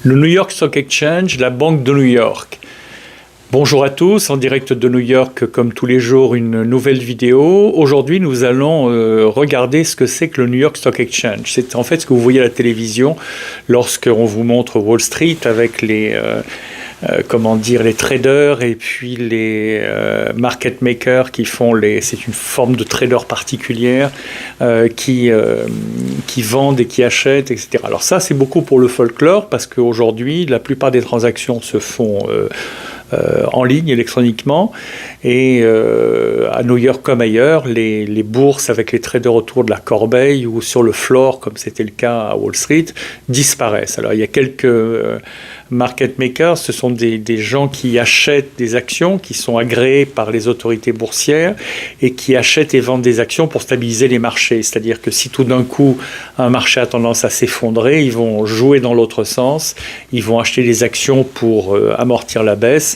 Le New York Stock Exchange, la Banque de New York. Bonjour à tous, en direct de New York, comme tous les jours, une nouvelle vidéo. Aujourd'hui, nous allons regarder ce que c'est que le New York Stock Exchange. C'est en fait ce que vous voyez à la télévision lorsqu'on vous montre Wall Street avec les traders et puis les market makers qui font c'est une forme de trader particulière qui vendent et qui achètent, etc. Alors ça, c'est beaucoup pour le folklore parce qu'aujourd'hui, la plupart des transactions se font en ligne, électroniquement, et à New York comme ailleurs, les bourses avec les traders autour de la corbeille ou sur le floor, comme c'était le cas à Wall Street, disparaissent. Alors il y a quelques market makers, ce sont des gens qui achètent des actions, qui sont agréés par les autorités boursières et qui achètent et vendent des actions pour stabiliser les marchés. C'est-à-dire que si tout d'un coup un marché a tendance à s'effondrer, ils vont jouer dans l'autre sens, ils vont acheter des actions pour amortir la baisse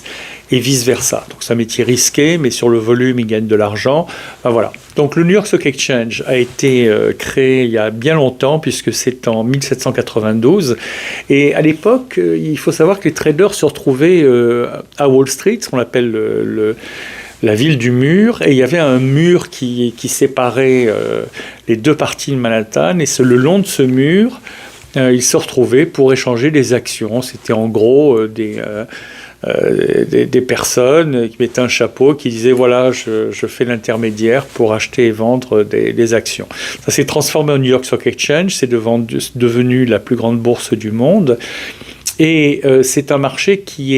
et vice-versa. Donc c'est un métier risqué, mais sur le volume, ils gagnent de l'argent. Ben voilà. Donc le New York Stock Exchange a été créé il y a bien longtemps, puisque c'est en 1792. Et à l'époque, il faut savoir que les traders se retrouvaient à Wall Street, ce qu'on appelle la ville du mur, et il y avait un mur qui séparait les deux parties de Manhattan, et c'est le long de ce mur, ils se retrouvaient pour échanger des actions. C'était en gros des personnes qui mettaient un chapeau, qui disaient voilà, je fais l'intermédiaire pour acheter et vendre des actions. Ça s'est transformé en New York Stock Exchange, c'est devenu la plus grande bourse du monde. Et c'est un marché qui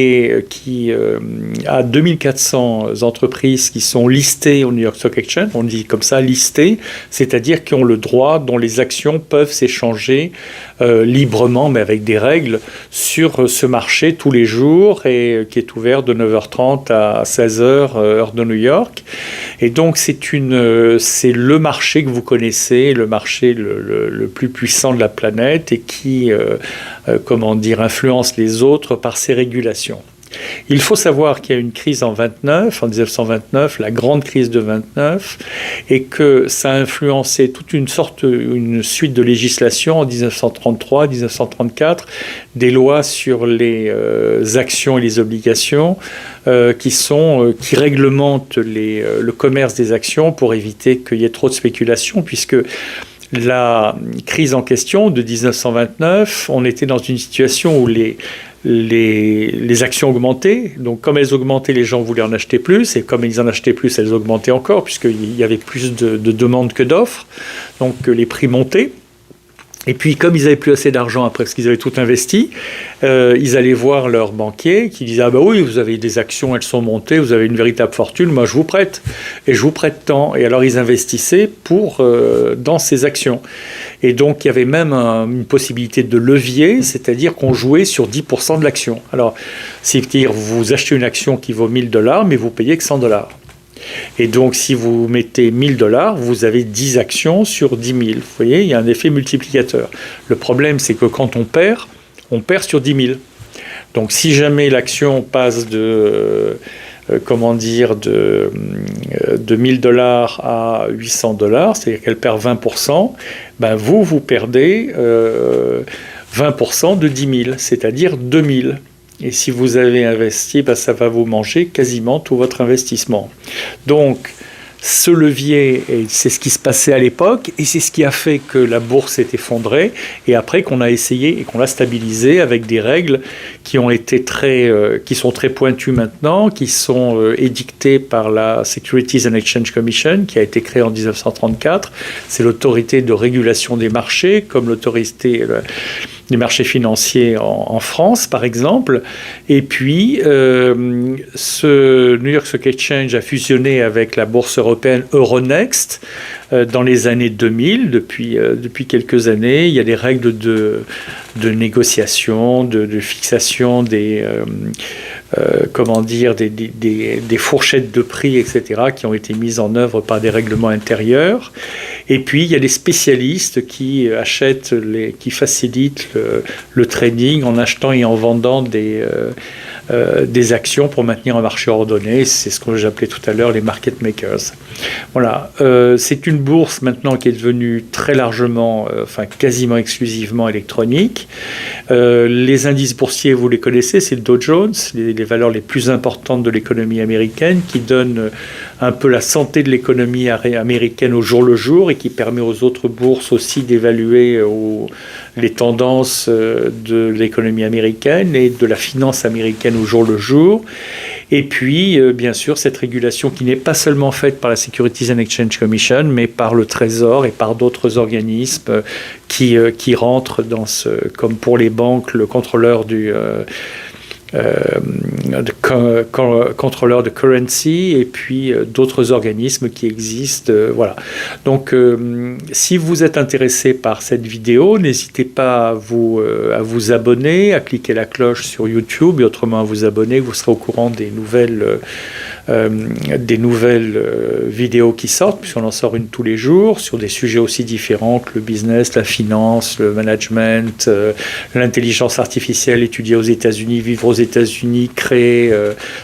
a 2400 entreprises qui sont listées au New York Stock Exchange, on dit comme ça, listées, c'est-à-dire qui ont le droit, dont les actions peuvent s'échanger librement, mais avec des règles, sur ce marché tous les jours, et qui est ouvert de 9h30 à 16h, heure de New York. Et donc c'est le marché que vous connaissez, le marché le plus puissant de la planète, et qui influence les autres par ses régulations. Il faut savoir qu'il y a une crise en 1929, la grande crise de 29, et que ça a influencé toute une suite de législations en 1933, 1934, des lois sur les actions et les obligations qui réglementent le commerce des actions pour éviter qu'il y ait trop de spéculation, puisque la crise en question de 1929, on était dans une situation où les actions augmentaient. Donc comme elles augmentaient, les gens voulaient en acheter plus, et comme ils en achetaient plus, elles augmentaient encore, puisqu'il y avait plus de demandes que d'offres. Donc les prix montaient. Et puis, comme ils n'avaient plus assez d'argent après, parce qu'ils avaient tout investi, ils allaient voir leur banquier qui disait « Ah ben oui, vous avez des actions, elles sont montées, vous avez une véritable fortune, moi je vous prête. Et je vous prête tant. » Et alors, ils investissaient dans ces actions. Et donc, il y avait même une possibilité de levier, c'est-à-dire qu'on jouait sur 10% de l'action. Alors, c'est-à-dire, vous achetez une action qui vaut $1000, mais vous payez que $100. Et donc, si vous mettez $1000, vous avez 10 actions sur 10 000. Vous voyez, il y a un effet multiplicateur. Le problème, c'est que quand on perd sur 10 000. Donc, si jamais l'action passe de $1000 à $800, c'est-à-dire qu'elle perd 20%, ben vous perdez 20% de 10 000, c'est-à-dire 2000. Et si vous avez investi, ben ça va vous manger quasiment tout votre investissement. Donc, ce levier, c'est ce qui se passait à l'époque, et c'est ce qui a fait que la bourse s'est effondrée, et après qu'on a essayé et qu'on l'a stabilisée avec des règles qui sont très pointues maintenant, qui sont édictées par la Securities and Exchange Commission, qui a été créée en 1934. C'est l'autorité de régulation des marchés, comme l'autorité des marchés financiers en France, par exemple. Et puis, ce New York Stock Exchange a fusionné avec la bourse européenne Euronext dans les années 2000. Depuis quelques années, il y a des règles de négociation, de fixation des fourchettes de prix, etc., qui ont été mises en œuvre par des règlements intérieurs. Et puis, il y a des spécialistes qui qui facilitent le trading en achetant et en vendant des actions pour maintenir un marché ordonné. C'est ce que j'appelais tout à l'heure les market makers. Voilà. C'est une bourse maintenant qui est devenue très largement, quasiment exclusivement électronique. Les indices boursiers, vous les connaissez, c'est le Dow Jones, les valeurs les plus importantes de l'économie américaine, qui donnent un peu la santé de l'économie américaine au jour le jour et qui permet aux autres bourses aussi d'évaluer les tendances de l'économie américaine et de la finance américaine au jour le jour. Et puis, bien sûr, cette régulation qui n'est pas seulement faite par la Securities and Exchange Commission, mais par le Trésor et par d'autres organismes qui rentrent dans comme pour les banques, le contrôleur contrôleur de currency et puis d'autres organismes qui existent. Voilà. Donc, si vous êtes intéressé par cette vidéo, n'hésitez pas à vous abonner, à cliquer la cloche sur YouTube et autrement à vous abonner. Vous serez au courant des nouvelles vidéos qui sortent, puisqu'on en sort une tous les jours, sur des sujets aussi différents que le business, la finance, le management, l'intelligence artificielle étudiée aux États-Unis, vivre aux États-Unis, créer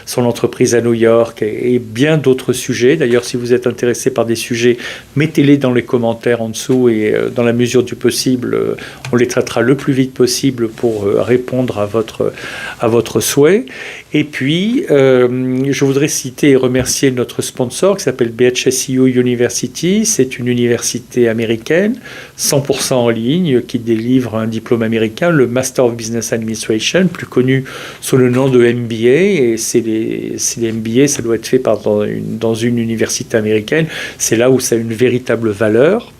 son entreprise à New York et bien d'autres sujets. D'ailleurs, si vous êtes intéressé par des sujets, mettez-les dans les commentaires en dessous et dans la mesure du possible, on les traitera le plus vite possible pour répondre à votre souhait. Et puis, je voudrais citer et remercier notre sponsor qui s'appelle BHSU University. C'est une université américaine, 100% en ligne, qui délivre un diplôme américain, le Master of Business Administration, plus connu sous le nom de MBA. Et c'est les MBA, ça doit être fait dans une université américaine. C'est là où ça a une véritable valeur.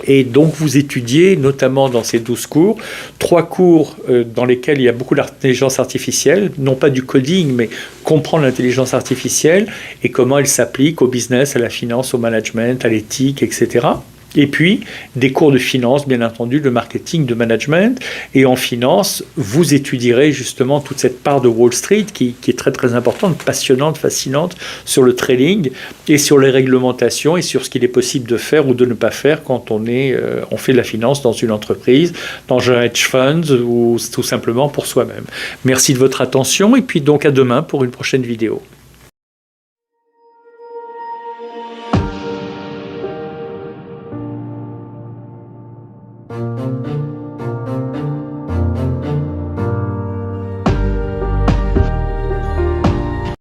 Et donc vous étudiez, notamment dans ces 12 cours, 3 cours dans lesquels il y a beaucoup d'intelligence artificielle, non pas du coding, mais comprendre l'intelligence artificielle et comment elle s'applique au business, à la finance, au management, à l'éthique, etc. Et puis, des cours de finance, bien entendu, de marketing, de management. Et en finance, vous étudierez justement toute cette part de Wall Street qui est très, très importante, passionnante, fascinante, sur le trading et sur les réglementations et sur ce qu'il est possible de faire ou de ne pas faire quand on fait de la finance dans une entreprise, dans un hedge fund ou tout simplement pour soi-même. Merci de votre attention et puis donc à demain pour une prochaine vidéo.